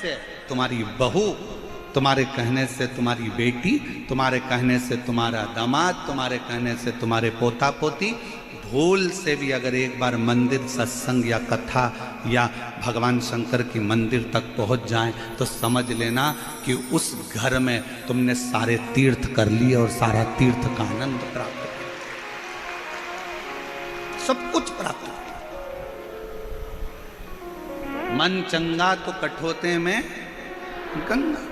से तुम्हारी बहू, तुम्हारे कहने से तुम्हारी बेटी, तुम्हारे कहने से तुम्हारा दामाद, तुम्हारे कहने से तुम्हारे पोता पोती भूल से भी अगर एक बार मंदिर सत्संग या कथा या भगवान शंकर की मंदिर तक पहुंच जाएं तो समझ लेना कि उस घर में तुमने सारे तीर्थ कर लिए और सारा तीर्थ का आनंद प्राप्त कर, सब कुछ प्राप्त कर। मन चंगा तो कठोते में गंगा।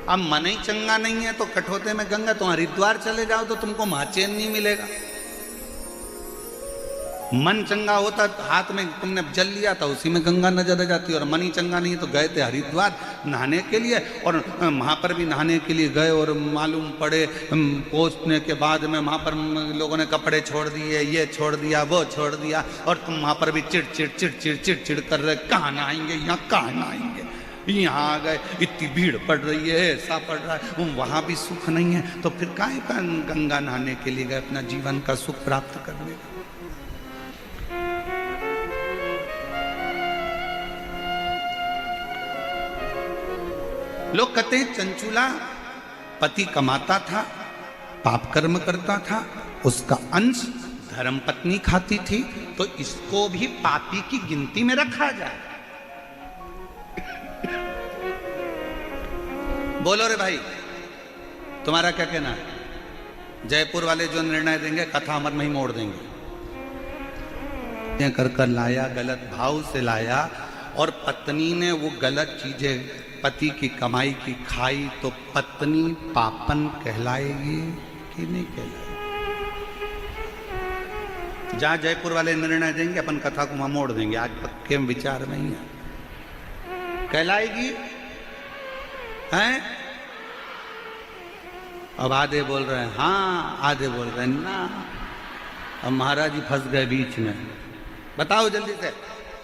अब मन ही चंगा नहीं है तो कठोते में गंगा। तुम हरिद्वार चले जाओ तो तुमको महाचैन नहीं मिलेगा। मन चंगा होता हाथ में तुमने जल लिया था उसी में गंगा नजर आ जाती। और मन ही चंगा नहीं तो गए थे हरिद्वार नहाने के लिए और वहाँ पर भी नहाने के लिए गए और मालूम पड़े पहुँचने के बाद में वहाँ पर लोगों ने कपड़े छोड़ दिए, ये छोड़ दिया, वो छोड़ दिया और तुम वहाँ पर भी चिड़ चिड़ चिड़ चिड़ चिड़ चिड़ कर रहे, कहाँ नहाएंगे, यहाँ कहाँ नहाएंगे, यहाँ आ गए, इतनी भीड़ पड़ रही है, ऐसा पड़ रहा है, वहाँ भी सुख नहीं है तो फिर काहे का गंगा नहाने के लिए गए अपना जीवन का सुख प्राप्त करने। लोग कहते हैं चंचूला पति कमाता था, पाप कर्म करता था, उसका अंश धर्म पत्नी खाती थी तो इसको भी पापी की गिनती में रखा जाए। बोलो रे भाई, तुम्हारा क्या कहना है? जयपुर वाले जो निर्णय देंगे कथा अमर में ही मोड़ देंगे। कर कर लाया, गलत भाव से लाया और पत्नी ने वो गलत चीजें पति की कमाई की खाई तो पत्नी पापन कहलाएगी कि नहीं कहलाएगी? जहां जयपुर वाले निर्णय देंगे अपन कथा को वहां मोड़ देंगे। आज पक्के विचार में ही है, कहलाएगी हैं? अब आधे बोल रहे हैं हाँ, आधे बोल रहे हैं ना। अब महाराज जी फंस गए बीच में। बताओ जल्दी से,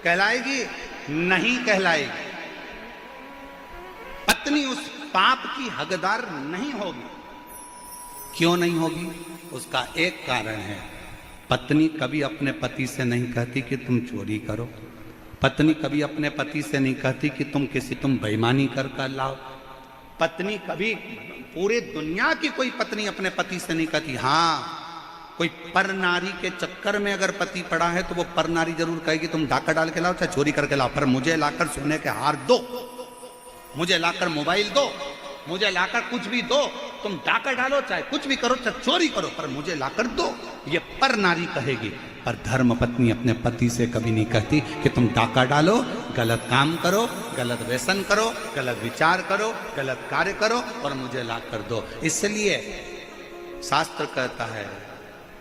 कहलाएगी नहीं कहलाएगी? पत्नी उस पाप की हकदार नहीं होगी। क्यों नहीं होगी? उसका एक कारण है, पत्नी कभी अपने पति से नहीं कहती कि तुम चोरी करो। पत्नी कभी अपने पति से नहीं कहती कि तुम बेईमानी कर कर लाओ। पत्नी कभी, पूरे दुनिया की कोई पत्नी अपने पति से नहीं कहती। हाँ, कोई पर नारी के चक्कर में अगर पति पड़ा है तो वो पर नारी जरूर कहेगी तुम डाका डाल के लाओ चाहे चोरी करके लाओ, पर मुझे लाकर सोने के हार दो, मुझे लाकर मोबाइल दो, मुझे लाकर कुछ भी दो, तुम डाका डालो चाहे कुछ भी करो चाहे चोरी करो, पर मुझे लाकर दो। ये पर नारी कहेगी। पर धर्म पत्नी अपने पति से कभी नहीं कहती कि तुम डाका डालो, गलत काम करो, गलत व्यसन करो, गलत विचार करो, गलत कार्य करो और मुझे लाकर दो। इसलिए शास्त्र कहता है,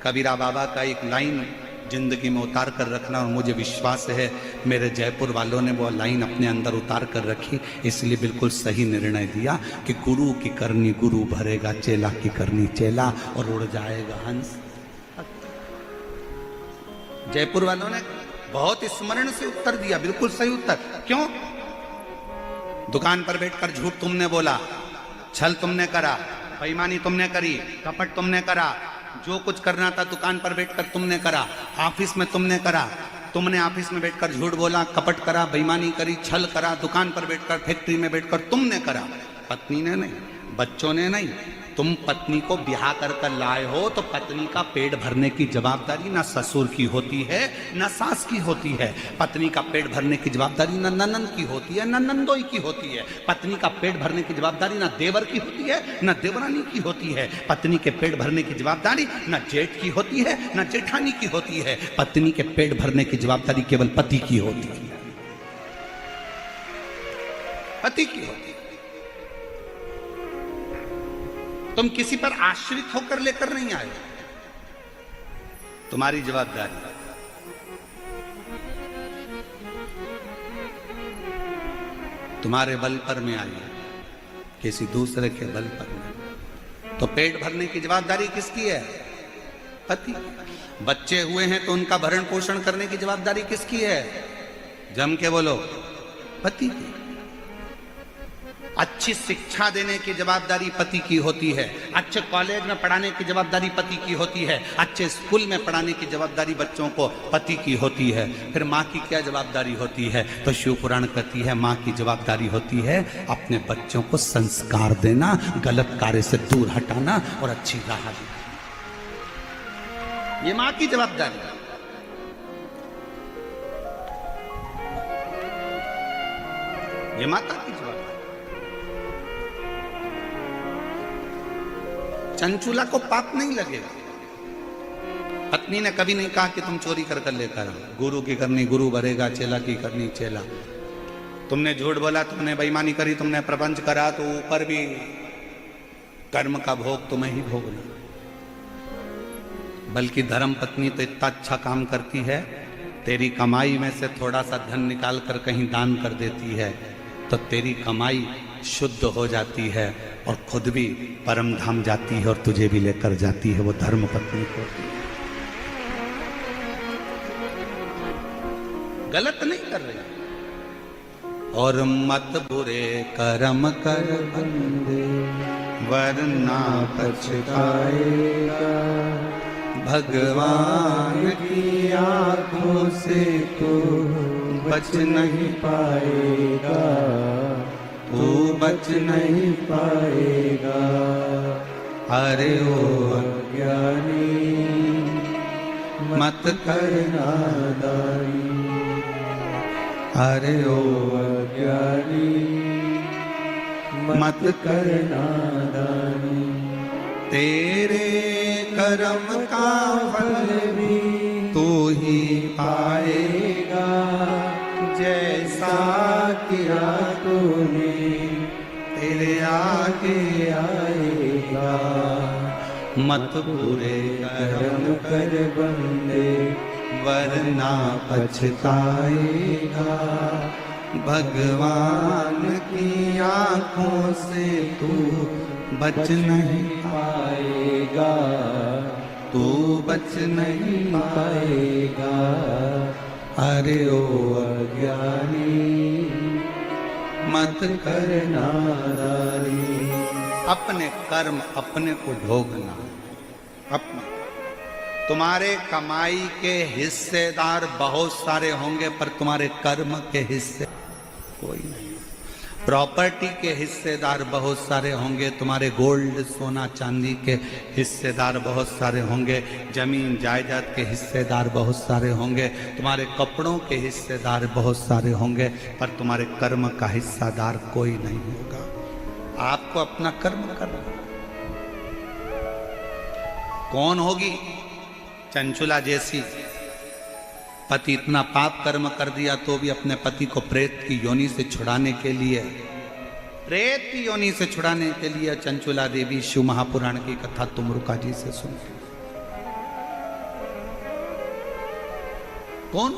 कबीरा बाबा का एक लाइन जिंदगी में उतार कर रखना, और मुझे विश्वास है मेरे जयपुर वालों ने वो लाइन अपने अंदर उतार कर रखी, इसलिए बिल्कुल सही निर्णय दिया कि गुरु की करनी गुरु भरेगा, चेला की करनी चेला और उड़ जाएगा हंस। जयपुर वालों ने बहुत स्मरण से उत्तर दिया, बिल्कुल सही उत्तर। क्यों? दुकान पर बैठकर झूठ तुमने बोला, छल तुमने करा, बेईमानी तुमने करी, कपट तुमने करा, जो कुछ करना था दुकान पर बैठकर तुमने करा, ऑफिस में तुमने करा, तुमने ऑफिस में बैठकर झूठ बोला, कपट करा, बेईमानी करी, छल करा, दुकान पर बैठकर फैक्ट्री में बैठकर तुमने करा। पत्नी ने नहीं, बच्चों ने नहीं। तुम पत्नी को ब्याह कर कर लाए हो तो पत्नी का पेट भरने की जवाबदारी ना ससुर की होती है ना सास की होती है। पत्नी का पेट भरने की जवाबदारी ना ननंद की होती है ना नंदोई की होती है। पत्नी का पेट भरने की जवाबदारी ना देवर की होती है ना देवरानी की होती है। पत्नी के पेट भरने की जवाबदारी ना जेठ की होती है ना जेठानी की होती है। पत्नी के पेट भरने की जवाबदारी केवल पति की होती है, पति की होती है। तुम किसी पर आश्रित होकर लेकर नहीं आए, तुम्हारी जवाबदारी। तुम्हारे बल पर में आई है, किसी दूसरे के बल पर में। तो पेट भरने की जवाबदारी किसकी है? पति। बच्चे हुए हैं तो उनका भरण पोषण करने की जवाबदारी किसकी है? जम के बोलो, पति की। अच्छी शिक्षा देने की जवाबदारी पति की होती है, अच्छे कॉलेज में पढ़ाने की जवाबदारी पति की होती है, अच्छे स्कूल में पढ़ाने की जवाबदारी बच्चों को पति की होती है। फिर माँ की क्या जवाबदारी होती है? तो शिव पुराण कहती है माँ की जवाबदारी होती है अपने बच्चों को संस्कार देना, गलत कार्य से दूर हटाना और अच्छी राह दिखाना। ये माँ की जवाबदारी है। ये माता की जवाबदारी। चंचुला को पाप नहीं लगेगा। पत्नी ने कभी नहीं कहा कि तुम चोरी कर लेकर आओ। गुरु की करनी गुरु भरेगा, चेला की करनी चेला। तुमने झूठ बोला, तुमने बेईमानी करी, तुमने प्रपंच करा, तो ऊपर भी कर्म का भोग तुम्हें ही भोगना। बल्कि धर्म पत्नी तो इतना अच्छा काम करती है, तेरी कमाई में से थोड़ा सा धन निकाल कर कहीं दान कर देती है, तो तेरी कमाई शुद्ध हो जाती है और खुद भी परम धाम जाती है और तुझे भी लेकर जाती है। वो धर्म पत्नी को गलत नहीं कर रही। और मत बुरे कर्म कर बंदे वरना पछताएगा, भगवान की आंखों से तू बच नहीं पाएगा, तू बच नहीं पाएगा। अरे ओ अज्ञानी मत कर नादानी, अरे ओ अज्ञानी मत कर नादानी। तेरे कर्म का फल भी तू ही पाएगा, जैसा किया तूने तेरे आगे आएगा। मत बुरे कर्म कर बंदे वरना पछताएगा, भगवान की आंखों से तू बच नहीं पाएगा, तू बच नहीं पाएगा। अरे ओ अज्ञानी मत कर नादानी। अपने कर्म अपने को भोगना। अपने तुम्हारे कमाई के हिस्सेदार बहुत सारे होंगे, पर तुम्हारे कर्म के हिस्से कोई नहीं। प्रॉपर्टी के हिस्सेदार बहुत सारे होंगे, तुम्हारे गोल्ड सोना चांदी के हिस्सेदार बहुत सारे होंगे, जमीन जायदाद के हिस्सेदार बहुत सारे होंगे, तुम्हारे कपड़ों के हिस्सेदार बहुत सारे होंगे, पर तुम्हारे कर्म का हिस्सेदार कोई नहीं होगा। आपको अपना कर्म करना। कौन होगी? चंचुला जैसी। पति इतना पाप कर्म कर दिया तो भी अपने पति को प्रेत की योनि से छुड़ाने के लिए, प्रेत की योनि से छुड़ाने के लिए चंचुला देवी शिव महापुराण की कथा तुमरुका जी से सुनती। कौन?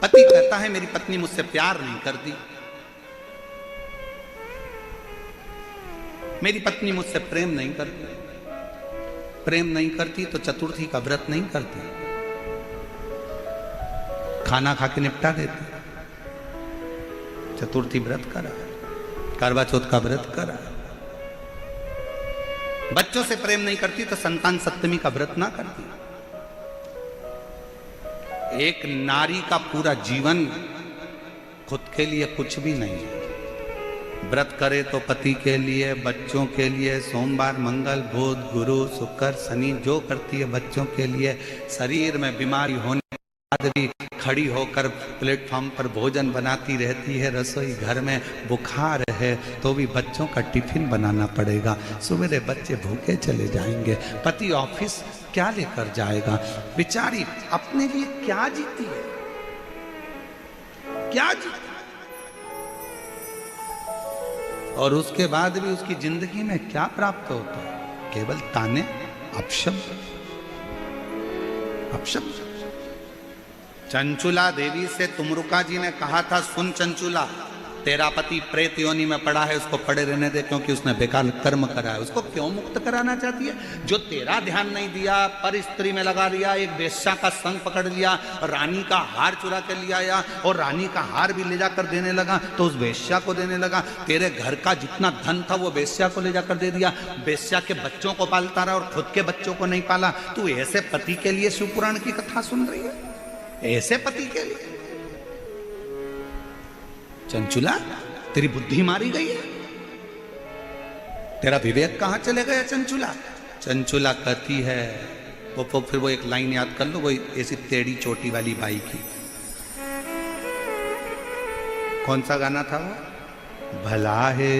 पति कहता है मेरी पत्नी मुझसे प्यार नहीं करती, मेरी पत्नी मुझसे प्रेम नहीं करती। प्रेम नहीं करती तो चतुर्थी का व्रत नहीं करती, खाना खा के निपटा देती। चतुर्थी व्रत करा, करवा चौथ का व्रत करा। बच्चों से प्रेम नहीं करती तो संतान सप्तमी का व्रत ना करती। एक नारी का पूरा जीवन खुद के लिए कुछ भी नहीं है। व्रत करे तो पति के लिए, बच्चों के लिए, सोमवार मंगल बुध गुरु शुक्र शनि जो करती है बच्चों के लिए। शरीर में बीमारी होने के बाद भी खड़ी होकर प्लेटफॉर्म पर भोजन बनाती रहती है। रसोई घर में बुखार है तो भी बच्चों का टिफिन बनाना पड़ेगा। सवेरे बच्चे भूखे चले जाएंगे, पति ऑफिस क्या लेकर जाएगा। बेचारी अपने लिए क्या जीती है, क्या जीती। और उसके बाद भी उसकी जिंदगी में क्या प्राप्त होता है? केवल ताने, अपशब्द, अपशब्द। चंचुला देवी से तुमरुका जी ने कहा था, सुन चंचुला, तेरा पति प्रेत योनि में पड़ा है, उसको पड़े रहने दे, क्योंकि उसने बेकार कर्म करा है। उसको क्यों मुक्त कराना चाहती है? जो तेरा ध्यान नहीं दिया, पर स्त्री में लगा दिया, एक वेश्या का संग पकड़ लिया, रानी का हार चुरा के ले आया और रानी का हार भी ले जाकर देने लगा, तो उस वेश्या को देने लगा। तेरे घर का जितना धन था वो वेश्या को ले जाकर दे दिया। वेश्या के बच्चों को पालता रहा और खुद के बच्चों को नहीं पाला। तू ऐसे पति के लिए शिवपुराण की कथा सुन रही है? ऐसे पति के लिए? चंचुला, तेरी बुद्धि मारी गई है, तेरा विवेक कहां चले गया चंचुला? चंचुला कहती है, वो फिर वो एक लाइन याद कर लो, वो ऐसी टेढ़ी चोटी वाली बाई की। कौन सा गाना था वो? भला है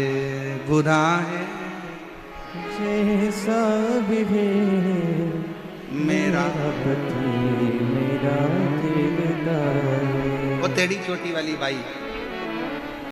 बुरा है जैसा भी है मेरा पति मेरा दिलदार। वो टेढ़ी चोटी वाली बाई